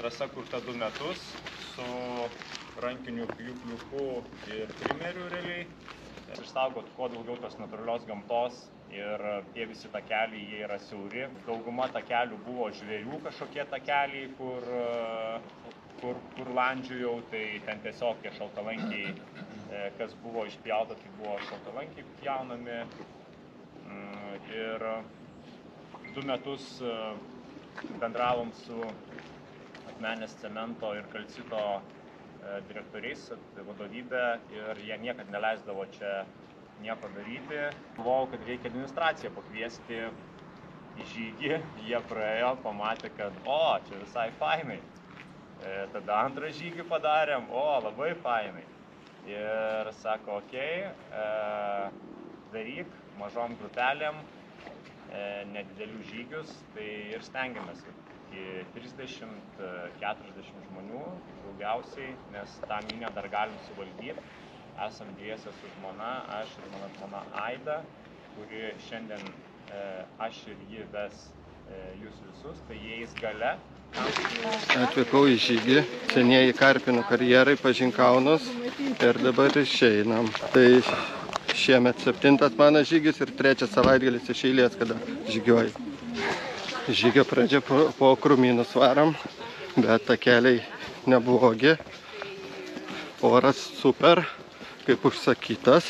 trasa kurta 2 metus su rankiniu pjūkliuku ir trimeriu realiai. Išsaugot kuo daugiau tos natūralios gamtos ir tie visi takeliai, jie yra siauri. Dauguma takelių buvo žvėrių kažkokie takeliai, kur landžiojau, tai ten tiesiog tie šaltalankiai, kas buvo išpjauta, tai buvo šaltalankiai pjaunami. Ir 2 metus bendravom su Akmenės cemento ir kalcito direktoriais, vadovybė, ir jie niekad neleisdavo čia nieko daryti. Galvojau, kad reikia administraciją pakviesti į žygį, jie praėjo, pamatė, kad čia visai fainai. Tada antrą žygį padarėm, labai fainai. Ir sako, daryk mažom grupelėm, nedidelių žygius, tai ir stengiamės iki 30-40 žmonių daugiausiai, nes tą minę dar galim suvaldyti. Esam dviese su žmona, aš ir mano žmona Aida, kuri šiandien aš ir ji ves jūs visus, tai jais gale. Atvykau į žygį, senieji Karpinų karjerai, Pažinkaunus ir dabar išeinam. Tai šiemet 7 mano žygis ir 3 savaitgalis iš eilės, kada žygiuoju. Žygio pradžia po Krūmynus varam, bet takeliai neblogi. Oras super, kaip užsakytas.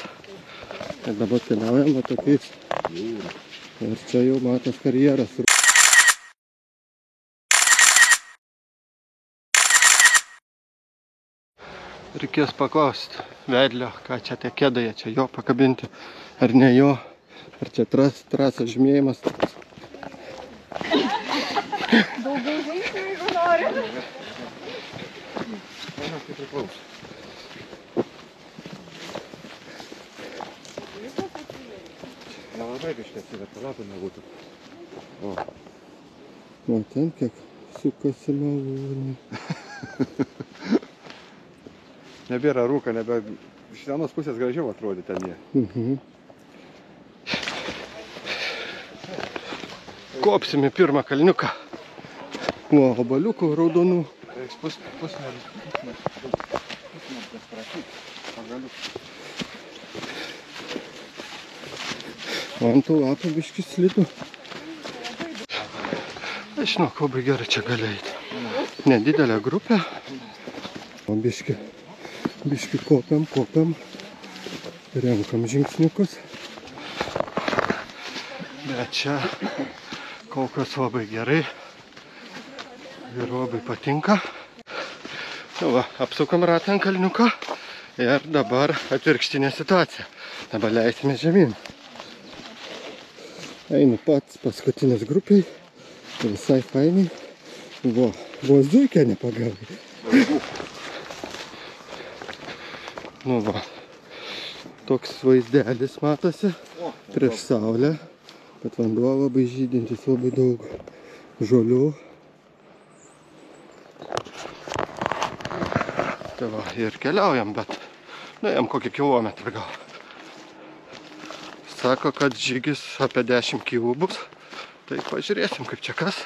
Ir dabar keliaujam tokiais. Ir čia jau matos karjeras. Reikės paklausti vedlio, ką čia tie kėdai, čia jo pakabinti, ar ne jo, ar čia trasas žymėjimas. Daugiau žingsnių, jeigu nori. Manau, kaip priklauso. Nelabai biškės yra, palapų nebūtų. O ten kiek sukasi malūnai. Nebėra rūka, iš vienos pusės gražiau atrodė ten jie. Kopsime pirmą kalniuką. Obaliukų raudonų. Reiks pusmeris prašyti. Pagaliuk. Ant tų lapų biškis slidu. Aš žinau, labai gerai čia gali eiti. Nedidelė grupė. O biški kopiam, renkam žingsniukus. Bet čia kol kas labai gerai ir labai patinka. Apsukam ratą ant kalniuko ir dabar atvirkštinė situacija. Dabar leisime žemyn. Einu pats paskutinis grupiai. Visai fainai. Vos zuikę nepagavai. Toks vaizdelis matosi prieš saulę, bet vanduo labai žydintis, labai daug žolių. Tai ir keliaujam, bet nuėjom kokį kilometrą gal. Sako, kad žygis apie 10 kilų bus, tai pažiūrėsim, kaip čia kas.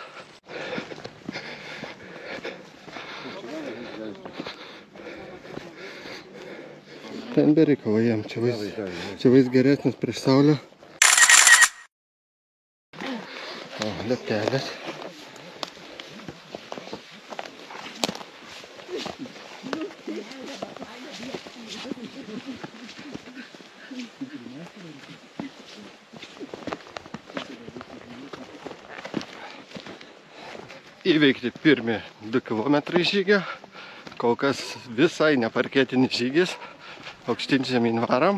Ten bereikalo jam, čia vaiz geresnis prieš saulę. Lieptelės. Įveikti pirmi 2 kilometrai žygio. Kol kas visai neparkėtinis žygis. Aukštyn žemyn varam.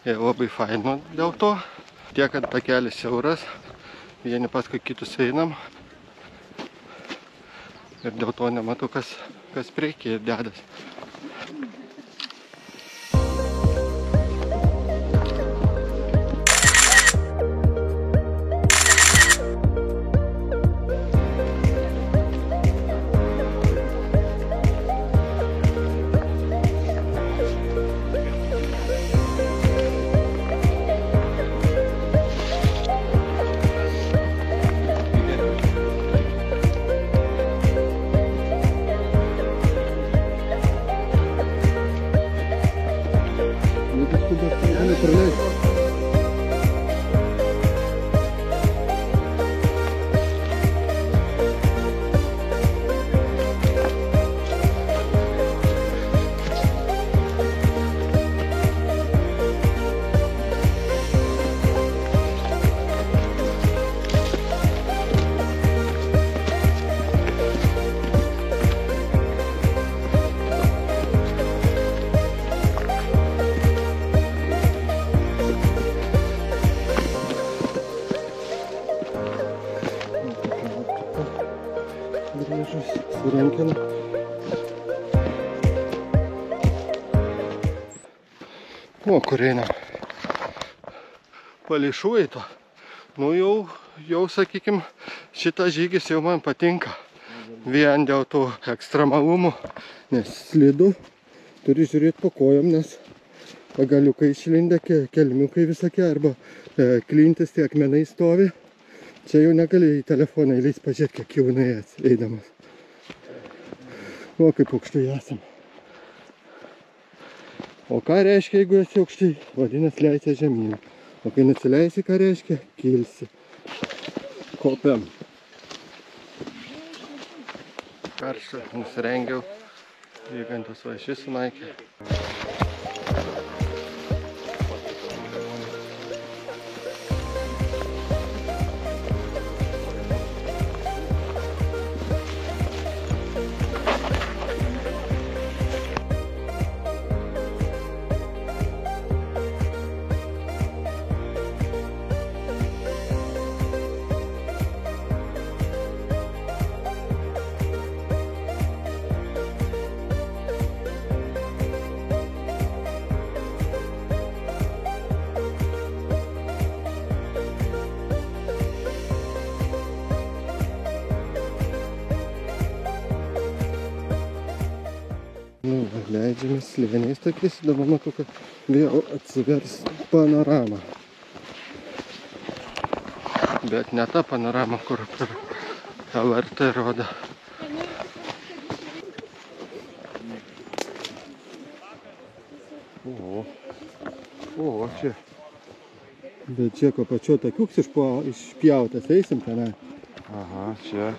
Jie labai faino dėl to. Tiek, kad takelis siauras. Vieni paskui kitus einam. Ir dėl to nematau, kas priekyje dedas. rankena. O, kur einam? Palei Šuvaito. Nu jau sakykim, šitas žygis jau man patinka. Vien dėl tų ekstremalumų, nes slidu, turi žiūrėti po kojom, nes pagaliukai išlindę, kelmiukai visokie, arba klintis tie akmenai stovi. Čia jau negali į telefoną įleis pažiūrėti, kiek jau nuėjęs eidamas. O, kaip aukštai esam. O ką reiškia, jeigu esi aukštai? Vadinasi, leisi žemyn. O kai nusileisi, ką reiškia? Kilsi. Kopiam. Karštą nusirengiau. Vygantas va šis sunaikė. Nu, leidžiamės slėniais tokiais, dabar matau, kad vėl atsivers panorama. Bet ne ta panorama, kur per LRT rodo. O, čia. Bet čia ko pačio takiuks išpjautas, eisim tenai. Aha, čia.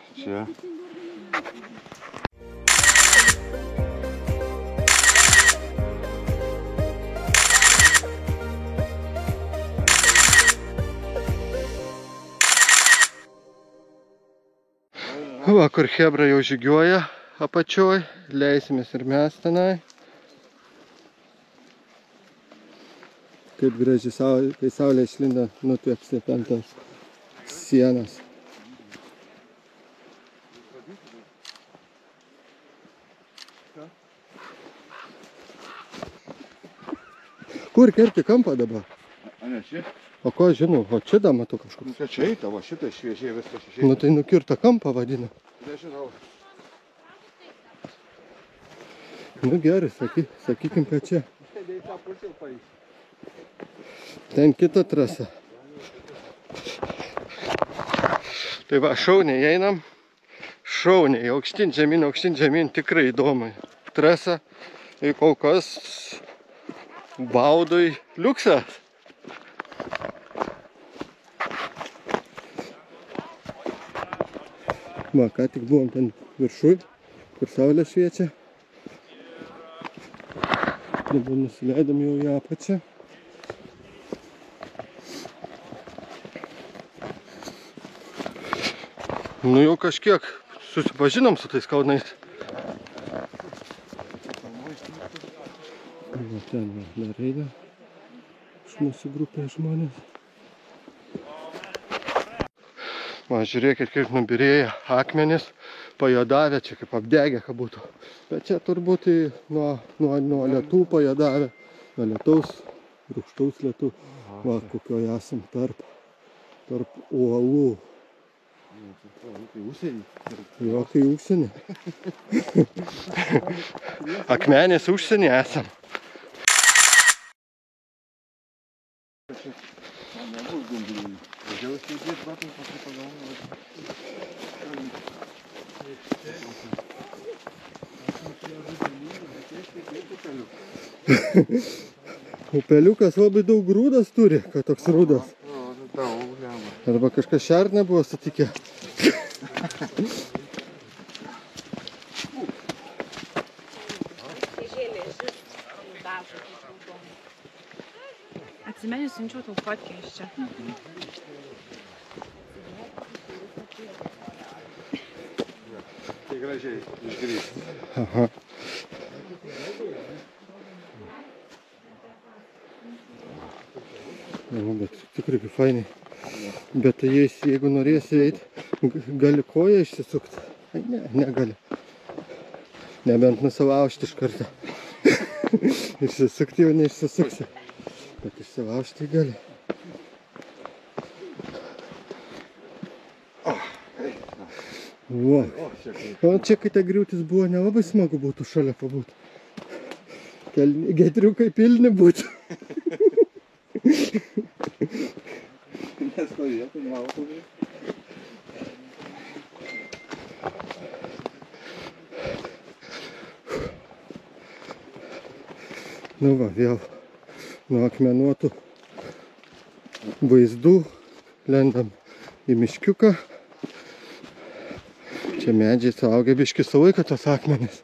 Va, kur chebra jau žygiuoja apačioj, leisimės ir mes tenai. Kaip gražiai, kai saulė išlinda, nutvieksti ten tas sienas. Kur kerti kampą dabar? A ne, čia? O ko žinau, o čia dar matau kažkoks. Nu, čia eita, va šitą šviežiai viskas išeita. Nu tai nukirto kampą vadina. Nežinau. Nu gerai, sakykim, kad čia. Ten kita trasa. Tai va, šauniai einam. Šauniai, aukštyn žemyn, tikrai įdomu. Trasa, tai kol kas baudui liuksas. Va, ką tik buvom ten viršui, kur saulė šviečia. Dabar nusileidom jau į apačią. Nu jau kažkiek susipažinom su tais kalnais. Va, ten dar eina iš mūsų grupės žmonės. Va, žiūrėkit, kaip nubirėję akmenis, pajodavę, čia kaip apdegę, ką būtų. Bet čia turbūt nuo lietų pajodavę, nuo lietaus, rūgštaus lietų. Va, kokioje esam tarp uolų. Tai užsienį. Jo, kai užsienį. Akmenės užsienį esam. Nebus gumbilį. Važiavau steigėt, matom, pagalvojau. Upeliukas labai daug grūdas turi, kad toks rūdas. Daug, lemą. Arba kažkas šernę buvo sutikę. Atsimeni, siunčiau tau fotkę iš čia. Tai gražiai išgrįsti. Aha. Nu, bet tikrai kaip fainai. Bet tai jeigu norėsi eiti, gali koją išsisukti. Ne, negali. Nebent nusilaužti iš karto. Išsisukti jau neišsisuksi. Bet išsilaužti gali. O čia, kai ta griūtis buvo, nelabai smagu būtų šalia pabūti. Getriukai pilni būtų. Nestovėtų, mautų. Nu va, vėl nuo akmenuotų vaizdų lendam į miškiuką. Čia medžiai suaugę biškį sulaiko tos akmenis.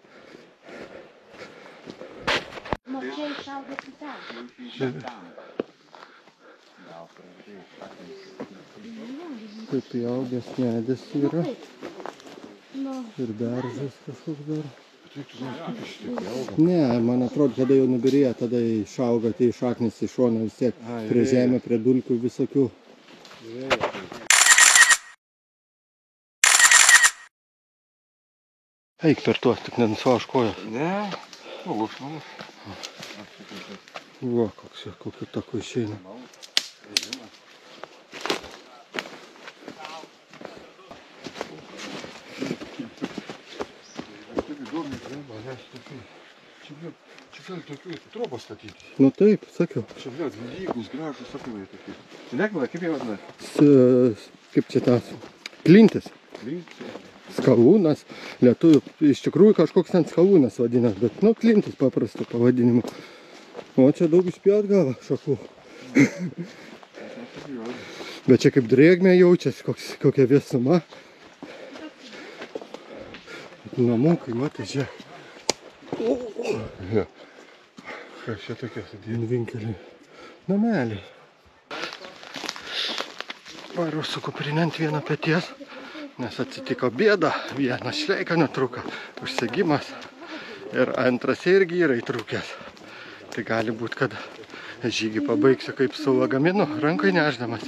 Taip įaugęs medis yra. Ir beržas kažkoks dar. Ne, man atrodo, kada jau nubirėjo, tada išauga, tai šaknis į šoną vis tiek prie žemė, prie dulkių visokių. Eik per tuos, tik nenusilauž kojos. Ne, malus. Va, kokiu taku išeina. Čia gali tokių trobą statyti. Nu taip, sakiau. Čia, blėt, lygus, gražus apimai tokie. Nekvila, kaip jie vadina? Kaip čia tas? Klintis. Klintis. Skalūnas. Lietuvių iš tikrųjų kažkoks ten skalūnas vadinas, bet nu klintis paprasto pavadinimu. O čia daug išpjaut gavo šakų. Bet čia kaip drėgmė jaučiasi, kokia vėsuma. Namukai, matai, čia. Kas čia tokia sudėti? Vinkeliai. Nameliai. Varu su kuprinė ant vieno peties, nes atsitiko bėda. Vienas šleika netruko, užsegimas. Ir antras irgi yra įtrūkęs. Tai gali būti, kad žygį pabaigsiu kaip su lagaminu, rankai nešdamas.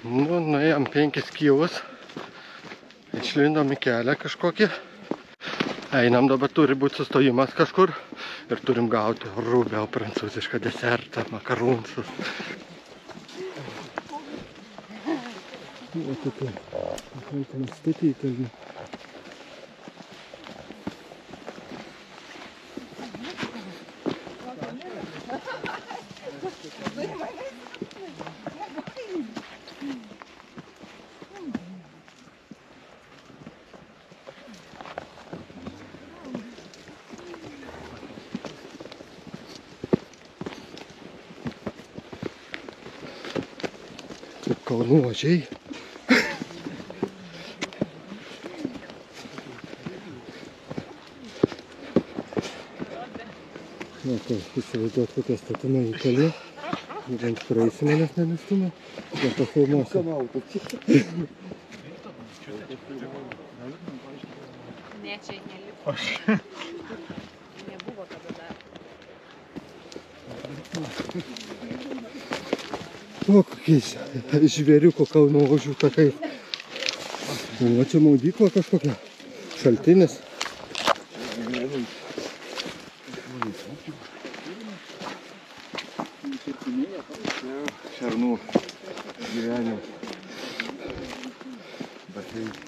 Nu, nuėjom 5 kilus. Išlindom į kelią kažkokį. Einam, dabar turi būti sustojimas kažkur. Ir turim gauti rubel prancūzišką desertą, makarūnsus. O tokia, pakankamai statyta. Kaip kalnų ožiai. Na, tai įsivaizduot, kokie statumai į kelią. Bent praeisime, nes nenustumė. Bet pafilmuosiu. Ne, čia nelipo. Nebuvo tada dar. O, kokiais žvėriuko kalno ožių takai. O, čia maudykla kažkokia. Šaltinis. Šernų gyvenimo. Baseinas.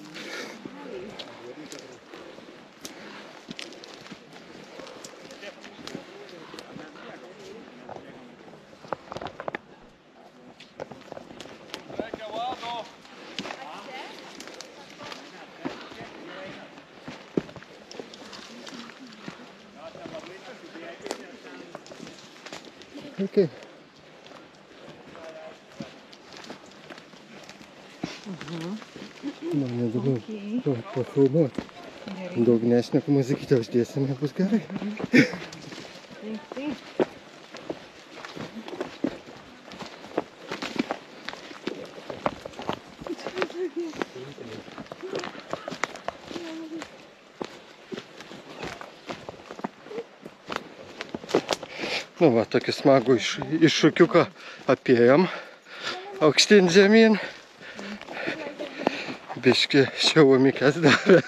Okay. Man nedaug pafilmuoti. Daug nešneku muzikytę uždėsime, bus gerai. Nu va, tokį smagų iššūkiuką apėjom aukštyn žemyn. Biški šiaumikės darė.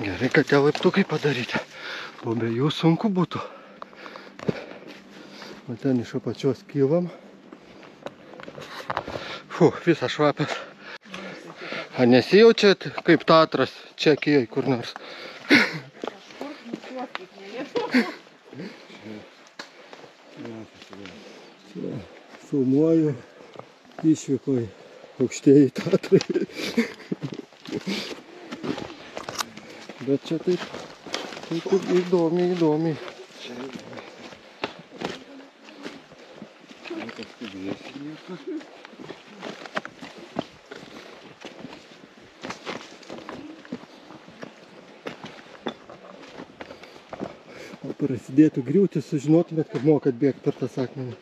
Gerai, kad tie laiptukai padaryti. O be jų sunku būtų. O ten iš apačios kylam. Visas švapas. A nesijaučiat kaip Tatras Čekijoj kur nors? Filmuoju išvykoj aukštieji Tatrai. Bet čia taip įdomiai. O prasidėtų griūti, sužinotumėt, kad mokat bėgti per tas akmenį.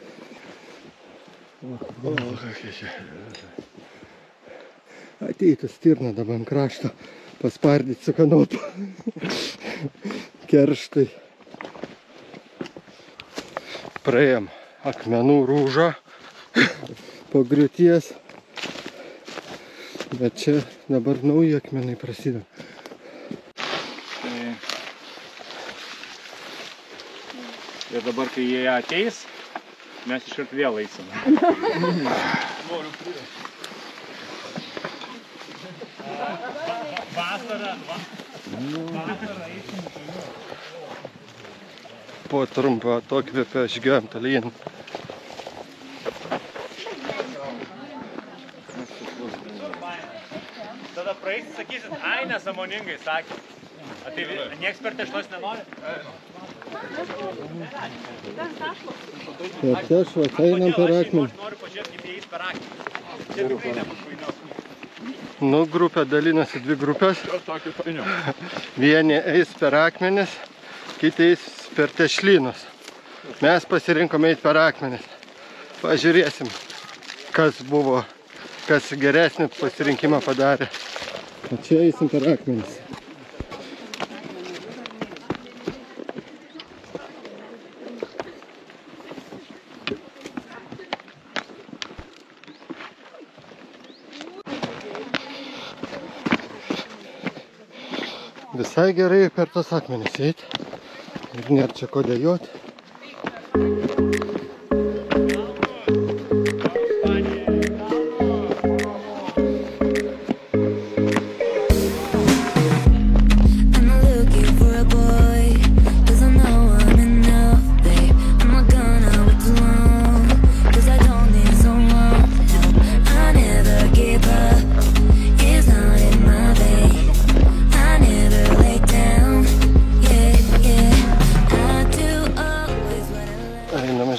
Ateitų stirna dabar ant krašto. Paspardyti su kanopu. Kerštai. Praėjom akmenų rūžą po griūties. Bet čia dabar nauji akmenai prasideda. Ir dabar, kai jie ateis, mes iškart vėl eisim. Po trumpo atokvėpio žygiuojam tolyn. Tada praeisi, sakysit, ai, nesąmoningai sakė. Tai nieks per tešlos nenori? Per tešlas einam per akmenį. Noriu pažiūrėti, kaip jie eis per akmenį. Čia tikrai nebus painiau. Nu, grupė dalinasi dvi grupės. Vieni eis per akmenis, kiti eis per tešlynus. Mes pasirinkome eiti per akmenis. Pažiūrėsim, kas geresnį pasirinkimą padarė. O čia eisim per akmenis. Visai gerai per tas akmenis eiti. Ir nėra čia ko dėjoti.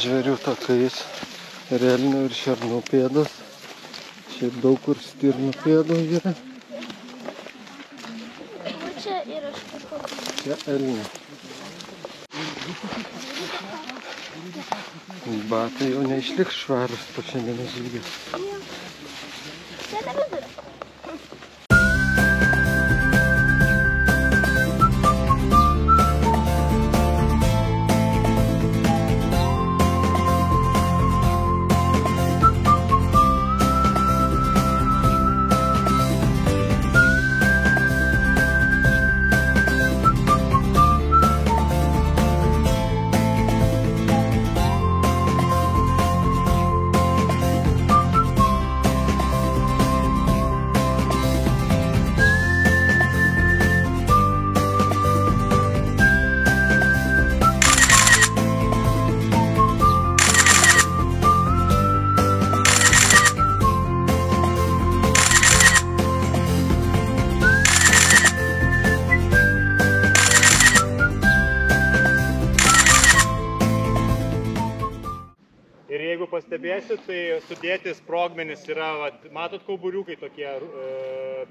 Žvėrių takais, ir elnių, ir šernų pėdos. Šiaip daug kur stirnų pėdų yra. Čia yra kažkoks. Čia elnių. Batai jau neišliks švarus po šiandienos žygio. Jeigu pastebėsit, tai sudėti sprogmenys yra, matot, kauburiukai tokie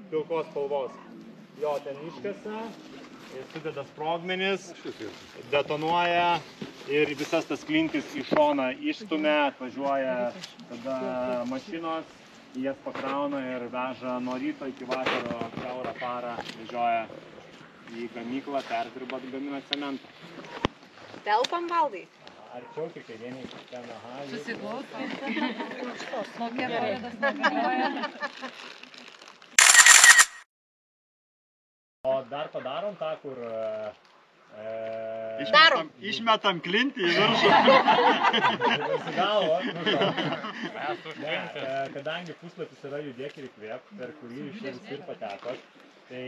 pilkos spalvos. Jo, ten iškasa sudeda sprogmenis, detonuoja ir visas tas klintis į šoną išstumia, atvažiuoja tada mašinos, jas pakrauna ir veža nuo ryto iki vakaro kiaurą parą, vežioja į gamyklą, perdirba, gamina cementą. Telpam, Valdai? Arčiau tik vieni ten, aha. Susiklausom. Kokia parodas negalioja. O dar padarom tą, kur... Išmetam klintį į viršų. Galvo, kadangi puslapis yra judėk ir įkvėp, per kurį iš ir patekot, tai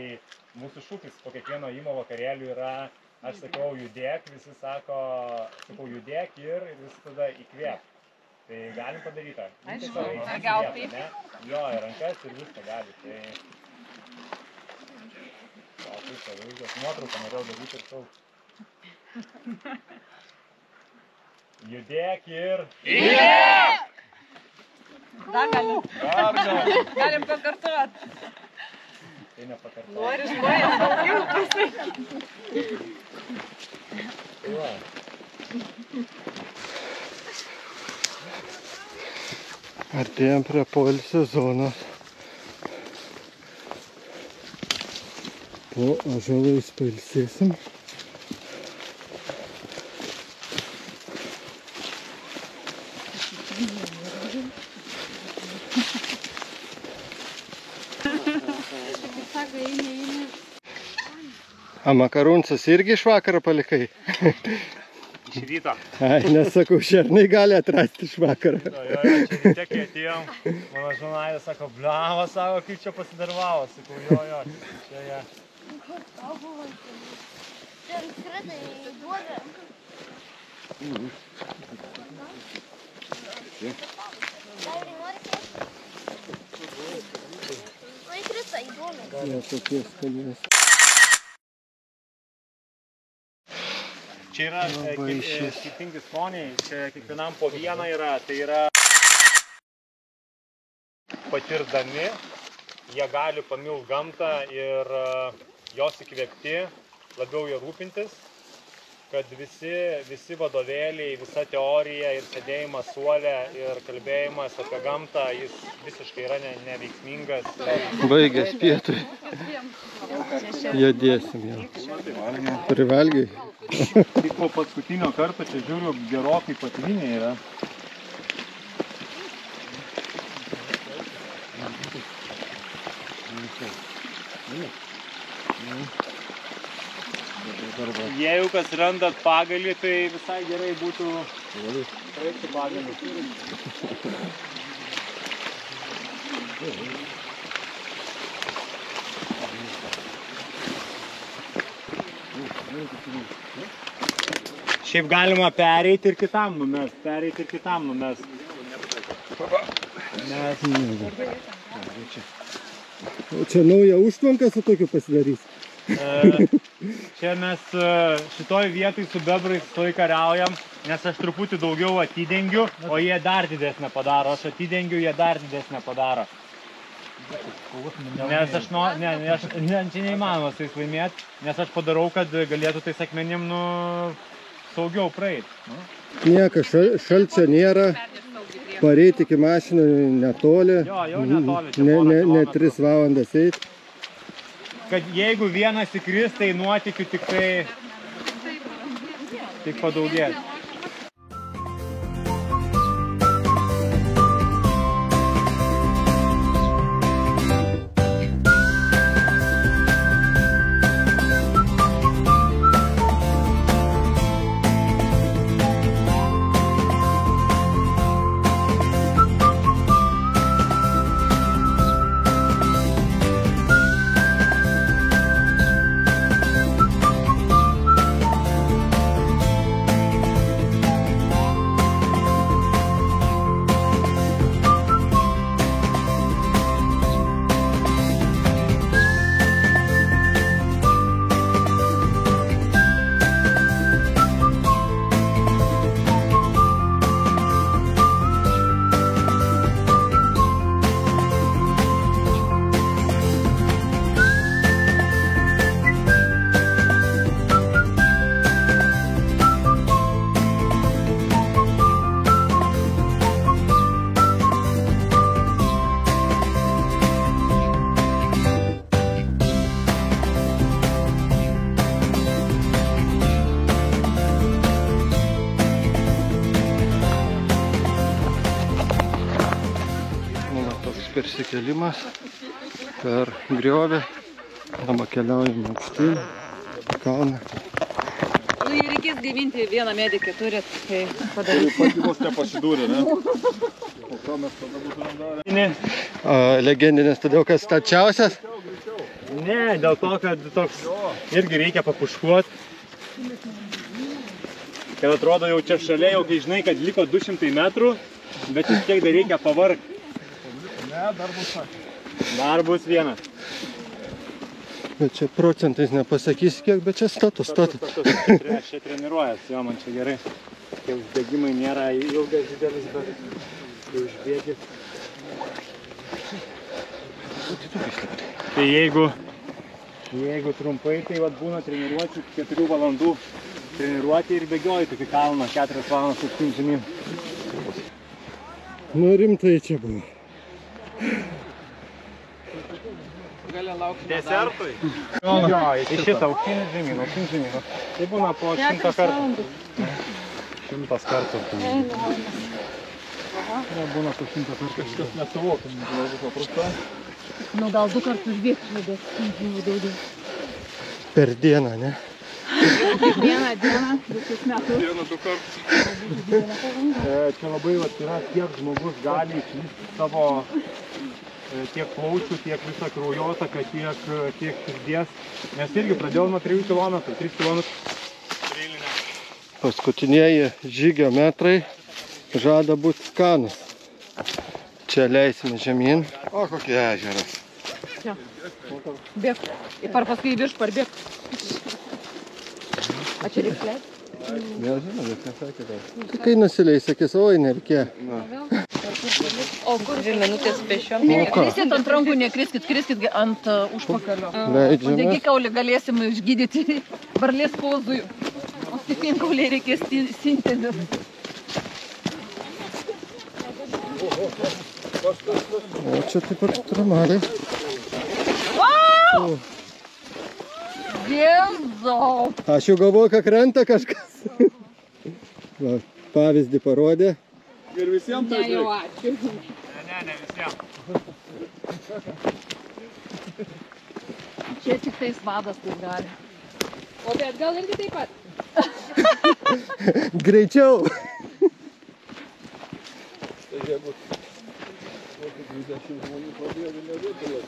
mūsų šūkis po kiekvieno įmo vakarėlių yra, aš sakau judėk, visi sakau judėk ir visi tada įkvėp. Tai galim padaryti. Aišku, gal taip. Jo, ir rankas ir viską gali. Tai... Nuotrauką norėjau daryti ir šau. Judėk ir... Įkvėp! Dar galim. Galim pakartuot. Tai nepakartuot. Nori žmonės daugiau pasakyti. Artėjom prie poilsio zonos. Po ąžuolais pailsėsim. A makarunsas irgi iš vakaro palikai? Iš ryto. Ai, nesakau, šernai gali atrasti iš vakaro. Jo, čia ryte, kai atėjom, mano žmonaitė sako, bliava, sako, kaip čia pasidarbavo. Sakau, jo, čia jie. Ten skridai į duobę. Lauri, nori krėsti? Nu, įkrita į duobę. Ne, tokie skanės. Čia yra skirtingi skoniai, čia kiekvienam po vieną yra, tai yra patirdami, jie gali pamilt gamtą ir jos įkvėpti, labiau jie rūpintis, kad visi vadovėliai, visa teorija ir sėdėjimas suole ir kalbėjimas apie gamtą, jis visiškai yra neveiksmingas. Baigęs pietui. Judėsim jau. Privalgiai. Tik po paskutinio karto čia žiūriu gerokai patvinė yra. Jeigu kas randat pagalį, tai visai gerai būtų praeiti pagalį. Šiaip galima pereiti ir kitam numest, O čia nauja užtvanka su tokiu pasidarys? Čia mes šitoj vietoj su bebrais toj kariaujam, nes aš truputį daugiau atidengiu, o jie dar didesnę padaro, aš atidengiu, jie dar didesnę padaro. Nes aš čia neįmanoma su jais laimėti, nes aš padarau, kad galėtų tais akmenim saugiau praeiti. Nieko, šalčio nėra, pareiti iki mašinų netoli, jau netoli, ne 3 valandas eiti. Kad jeigu vienas įkris, tai nuotykių tik padaugės. persikėlimas per griovę. Arba keliaujame aukštyn, kalną. Nu, jį reikės gaivinti, vieną medikę turit, kai padarys. Pati vos nepasidūrė, ne? O ką mes tada būtumėm darę? Legendinis todėl, kad stačiausias. Ne, dėl to, kad toks irgi reikia papuškuot. Kad atrodo jau čia šalia, jau kai žinai, kad liko 200 metrų, bet vis tiek dar reikia pavargti. Ne, dar bus sakė. Dar bus vienas. Bet čia procentais nepasakysi kiek, bet čia status. Čia treniruojas, jo, man čia gerai. Tie užbėgimai nėra ilgas didelis, bet kai užbėgi. Tai jeigu trumpai, tai vat būna treniruočių 4 valandų treniruoti ir bėgioji tokį kalną 4 valandas aukštyn žemyn. Nu rimtai čia buvo. Desertui? Jo, į šitą aukštyn žemyn. Tai būna po 100 kartų. 100 kartų. Tai būna po 100 kartų. Kažkas nesuvokim, labai paprasta. Nu, gal 2 kartus užbėgti, bet daugiau. Per dieną, ne? Kiekvieną dieną, 2 metus. Dieną 2 kartus. Čia labai yra, kiek žmogus gali išlysti savo tiek plaučių, tiek visą kraujotaką, tiek širdies. Nes irgi pradėjau nuo 3 km, 3 km. Paskutinieji žygio metrai žada būti skanus. Čia leisime žemyn. O, kokie ežeras. Čia. Bėg. Ir paskui į viršų parbėg. A čia reikia leisti? Nežinau, bet nesakė dar. Tai kai nusileis, sakys, oi, nereikė. O kur 2 minutės pėsčiom? Nu, ką? Kriskit ant rankų, nekriskit ant užpakalio. Leidžiame. Degikaulį galėsim išgydyti varlės pozui. O stiklienkauliai reikės sintetis. O čia taip pat tramaliai. Jėzau! Aš jau galvoju, kad krenta kažkas. Va, pavyzdį parodė. Ir visiems tai Ne, jau ačiū. Ne, visiems. Čia tik tais vadas tai gali. O bet gal irgi taip pat? Greičiau. Tai jeigu 20 žmonių pradėjo, nereikia jos.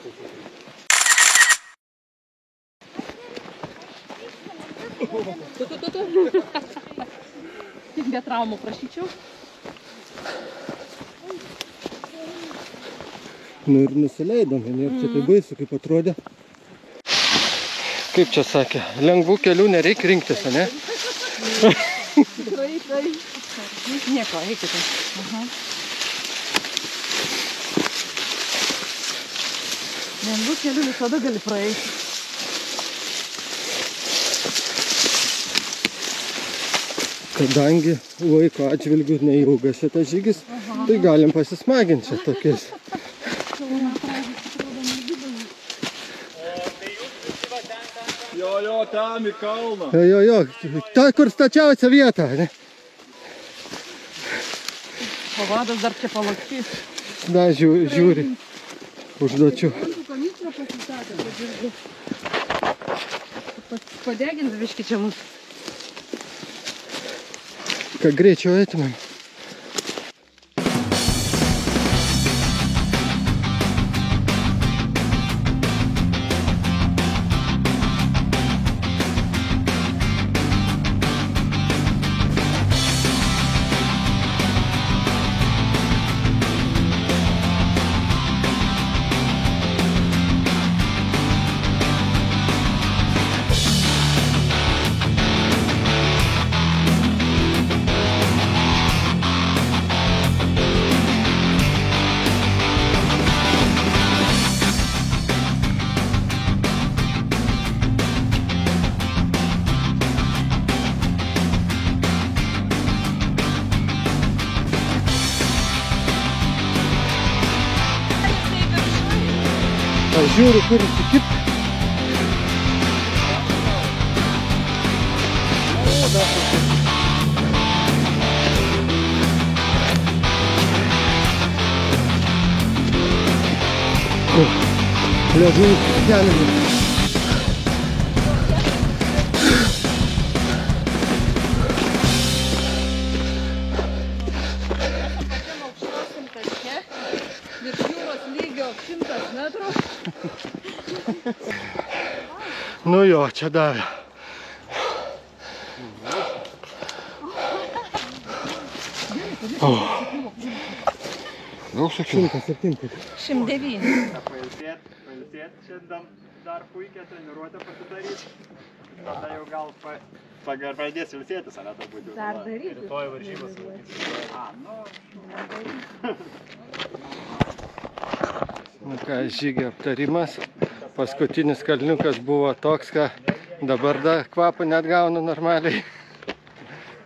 Tik be traumų prašyčiau. Nu ir nusileidom, niek čia tai baisu, kaip atrodė. Kaip čia sakė, lengvų kelių nereikia rinktis, ne? Tai. Nieko, eikite. Lengvų kelių visada gali praeiti. Kadangi laiko atžvilgių neilgas šitas žygis, tai galim pasismaginti čia tokiais. Jo, tam į kalną. Jo, ta, kur stačiausia vieta, ne? O vadas dar čia palakstys. Na, žiūri užduočių. Padegins biškį čia mus. Kad greičiau eitumėm. Aš žiūriu, kur įsikip. Liežuvį keliamį. Virš jūros lygio 100 metrų. Nu jo, čia davė. Daug sakiau. 109. Pailsėt šiandien dar puikią treniruotę pasidaryti. Tada jau gal pradės ilsėtis, ar turbūt jau. Dar daryti. Rytoj varžybas. Nu ką, žygio aptarimas. Paskutinis kalniukas buvo toks, kad dabar dar kvapą net gaunu normaliai.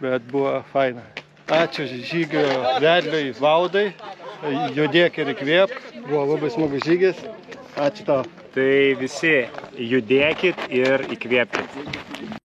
Bet buvo faina. Ačiū žygio vedliui Valdai. Judėk ir įkvėpk. Buvo labai smagus žygis. Ačiū tau. Tai visi judėkit ir įkvėpkit.